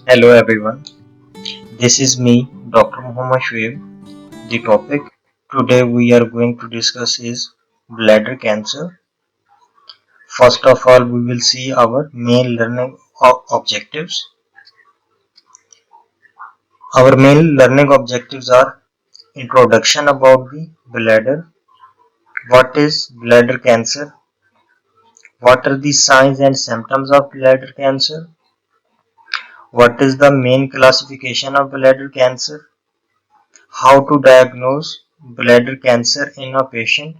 Hello everyone, this is me, Dr. Muhammad Shoaib. The topic today we are going to discuss is bladder cancer. First of all, we will see our main learning objectives. Our main learning objectives are introduction about the bladder, what is bladder cancer, what are the signs and symptoms of bladder cancer, what is the main classification of bladder cancer, how to diagnose bladder cancer in a patient,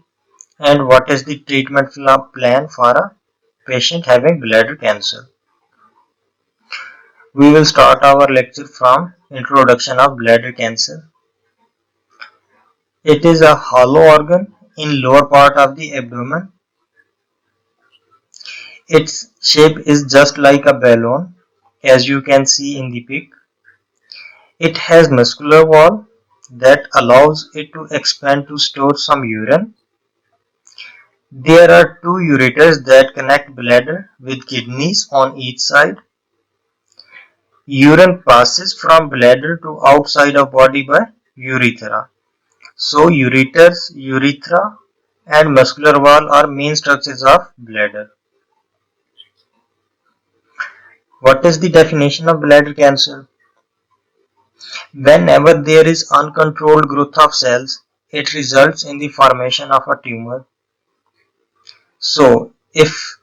and what is the treatment plan for a patient having bladder cancer. We will start our lecture from introduction of bladder cancer. It is a hollow organ in lower part of the abdomen. Its shape is just like a balloon, as you can see in the pic. It has muscular wall that allows it to expand to store some urine. There are two ureters that connect bladder with kidneys on each side. Urine passes from bladder to outside of body by urethra. So ureters, urethra and muscular wall are main structures of bladder. What is the definition of bladder cancer? Whenever there is uncontrolled growth of cells, it results in the formation of a tumor. So if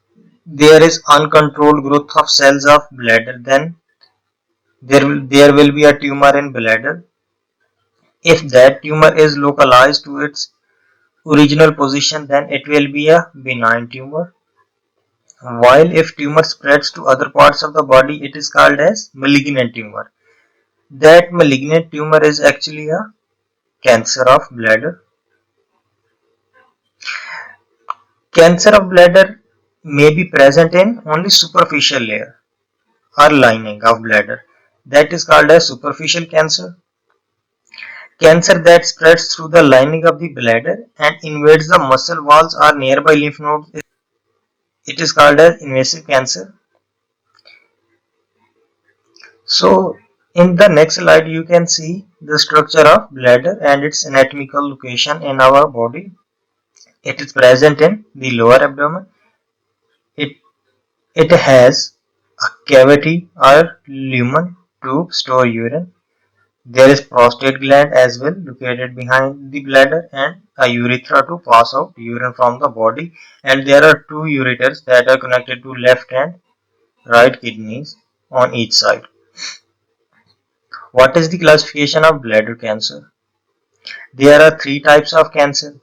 there is uncontrolled growth of cells of bladder, then there will be a tumor in bladder. If that tumor is localized to its original position, then it will be a benign tumor. While if tumor spreads to other parts of the body, it is called as malignant tumor. That malignant tumor is actually a cancer of bladder. Cancer of bladder may be present in only superficial layer or lining of bladder. That is called as superficial cancer. Cancer that spreads through the lining of the bladder and invades the muscle walls or nearby lymph nodes, it is called as invasive cancer. So in the next slide you can see the structure of bladder and its anatomical location in our body. It is present in the lower abdomen. It has a cavity or lumen to store urine. There is prostate gland as well located behind the bladder and a urethra to pass out urine from the body, and there are two ureters that are connected to left and right kidneys on each side. What is the classification of bladder cancer? There are three types of cancer.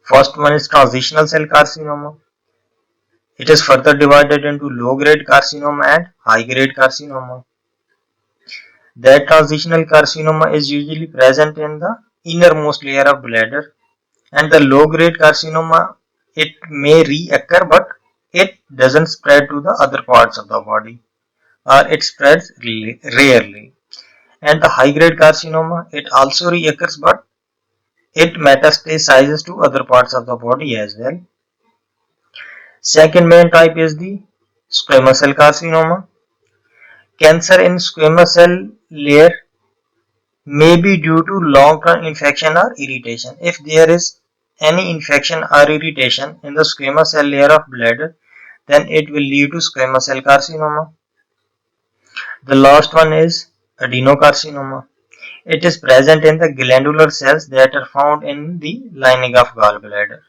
First one is transitional cell carcinoma. It is further divided into low grade carcinoma and high grade carcinoma. That transitional carcinoma is usually present in the innermost layer of bladder, and the low grade carcinoma, it may reoccur but it doesn't spread to the other parts of the body, or it spreads rarely. And the high grade carcinoma, it also reoccurs but it metastasizes to other parts of the body as well. Second main type is the squamous cell carcinoma. Cancer in squamous cell layer may be due to long-term infection or irritation. If there is any infection or irritation in the squamous cell layer of bladder, then it will lead to squamous cell carcinoma. The last one is adenocarcinoma. It is present in the glandular cells that are found in the lining of gallbladder.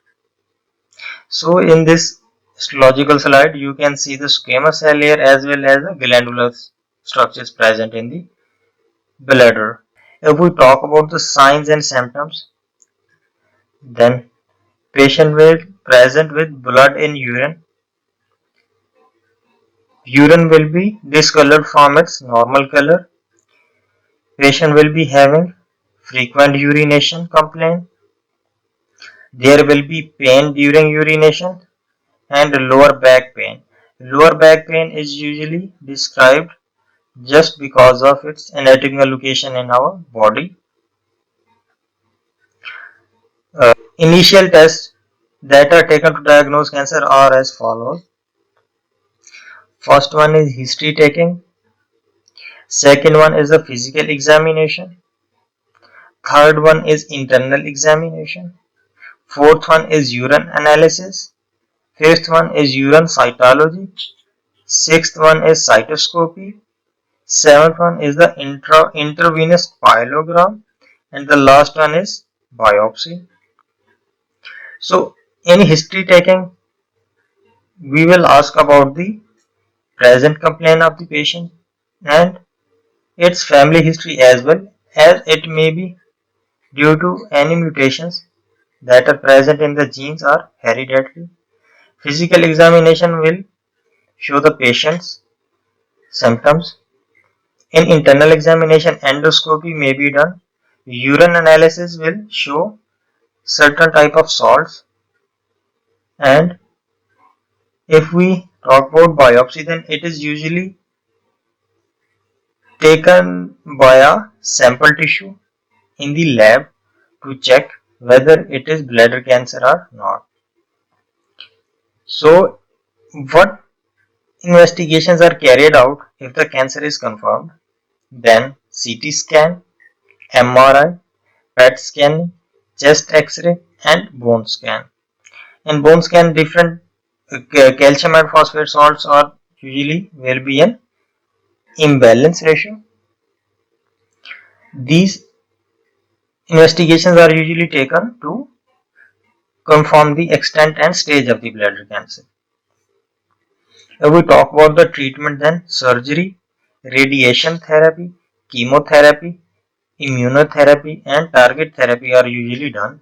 So in this histological slide, you can see the squamous cell layer as well as the glandular structures present in the bladder. If we talk about the signs and symptoms, then patient will present with blood in urine. Urine will be discolored from its normal color. Patient will be having frequent urination complaint. There will be pain during urination and lower back pain. Lower back pain is usually described just because of its anatomical location in our body. Initial tests that are taken to diagnose cancer are as follows. First one is history taking. Second one is the physical examination. Third one is internal examination. Fourth one is urine analysis. Fifth one is urine cytology. Sixth one is cytoscopy. Seventh one is the intravenous pyelogram. And the last one is biopsy. So in history taking, we will ask about the present complaint of the patient and its family history as well, as it may be due to any mutations that are present in the genes or hereditary. Physical examination will show the patient's symptoms. In internal examination, endoscopy may be done. Urine analysis will show certain type of salts, and if we talk about biopsy, then it is usually taken via sample tissue in the lab to check whether it is bladder cancer or not. So what investigations are carried out if the cancer is confirmed? Then CT scan, MRI, PET scanning, chest X-ray and bone scan. In bone scan, different calcium and phosphate salts are usually will be an imbalance ratio. These investigations are usually taken to confirm the extent and stage of the bladder cancer. If we talk about the treatment, then surgery, radiation therapy, chemotherapy, immunotherapy and target therapy are usually done.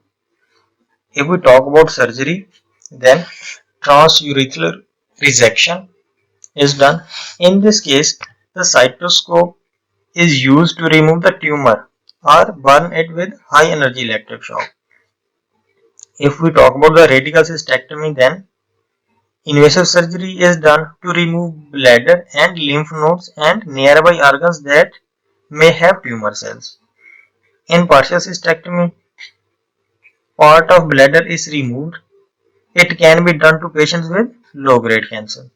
If we talk about surgery, then transurethral resection is done. In this case, the cystoscope is used to remove the tumor or burn it with high energy electric shock. If we talk about the radical cystectomy, then invasive surgery is done to remove bladder and lymph nodes and nearby organs that may have tumor cells. In partial cystectomy, part of bladder is removed. It can be done to patients with low-grade cancer.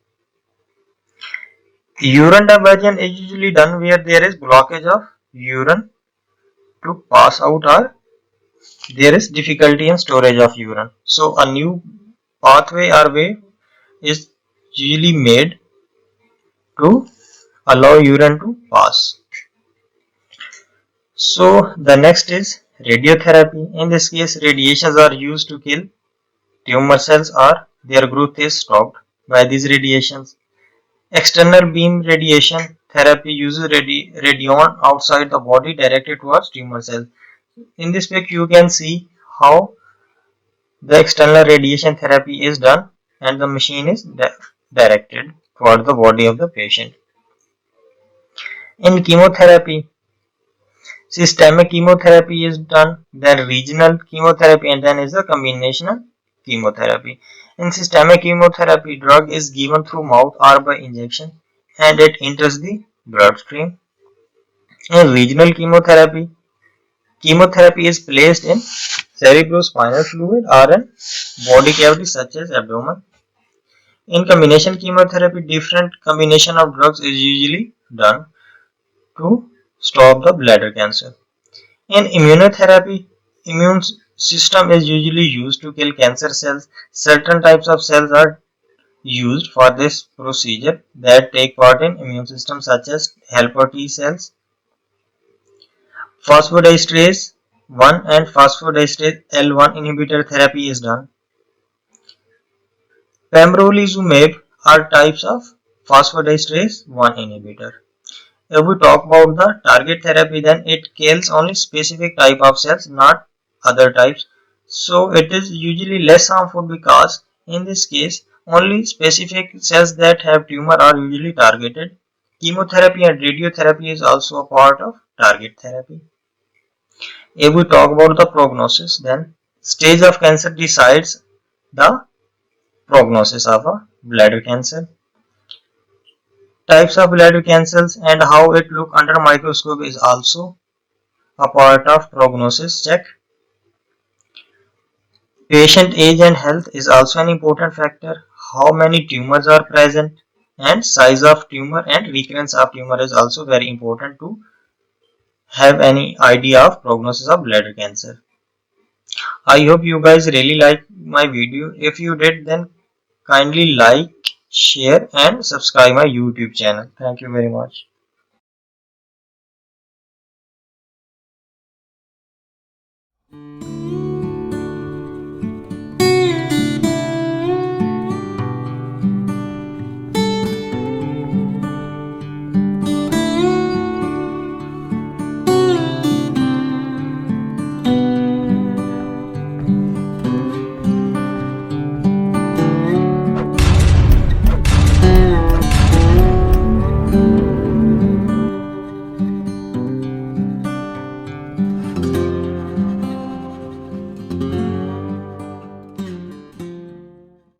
Urine diversion is usually done where there is blockage of urine to pass out or there is difficulty in storage of urine. So a new pathway or way is usually made to allow urine to pass. So the next is radiotherapy. In this case, radiations are used to kill tumor cells or their growth is stopped by these radiations. External beam radiation therapy uses radion outside the body directed towards tumor cells. In this pic, you can see how the external radiation therapy is done and the machine is directed toward the body of the patient. In chemotherapy, systemic chemotherapy is done, then regional chemotherapy, and then is a combination chemotherapy. In systemic chemotherapy, drug is given through mouth or by injection and it enters the bloodstream. In regional chemotherapy, chemotherapy is placed in cerebrospinal fluid or in body cavity such as abdomen. In combination chemotherapy, different combination of drugs is usually done to stop the bladder cancer. In immunotherapy, immune system is usually used to kill cancer cells. Certain types of cells are used for this procedure that take part in immune system such as helper T cells. Phosphodiesterase 1 and phosphodiesterase L1 inhibitor therapy is done. Pembrolizumab are types of phosphodiesterase 1 inhibitor. If we talk about the target therapy, then it kills only specific type of cells, not other types. So it is usually less harmful because in this case only specific cells that have tumor are usually targeted. Chemotherapy and radiotherapy is also a part of target therapy. If we talk about the prognosis, then stage of cancer decides the prognosis of a bladder cancer. Types of bladder cancers and how it look under microscope is also a part of prognosis check. Patient age and health is also an important factor. How many tumors are present? and size of tumor and recurrence of tumor is also very important to have any idea of prognosis of bladder cancer. I hope you guys really like my video. If you did, then kindly like, share and subscribe my YouTube channel. Thank you very much.